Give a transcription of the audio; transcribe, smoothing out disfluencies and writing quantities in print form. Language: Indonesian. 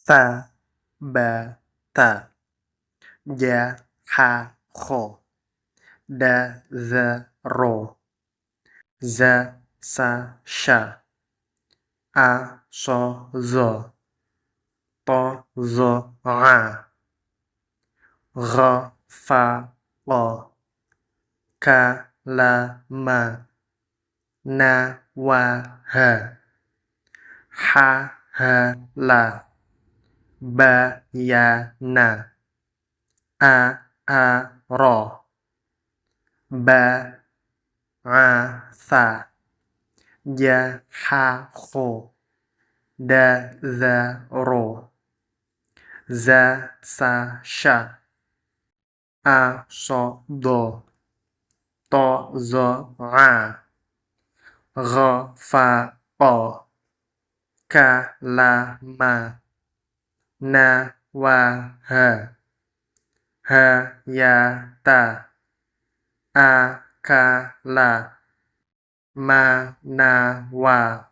Sa, ba, ta. Ja, ha, kho. Da, za, ro. Za, sa, sha. A, so, zo. To, zo, ra. Gha, fa, lo. Ka, la, ma. Na, wa, ha. Ha, ha, la. Ba, ya, na. A, ro. Ba, a, sa. Ja, ha, kho. Da, za, ro. Za, sa, sha. A, so, do. To, zo, ra. Gha, fa, o. Ka, la, ma. Na, wa, ha. Ha, ya, ta. A, ka, la. Ma, na, wa.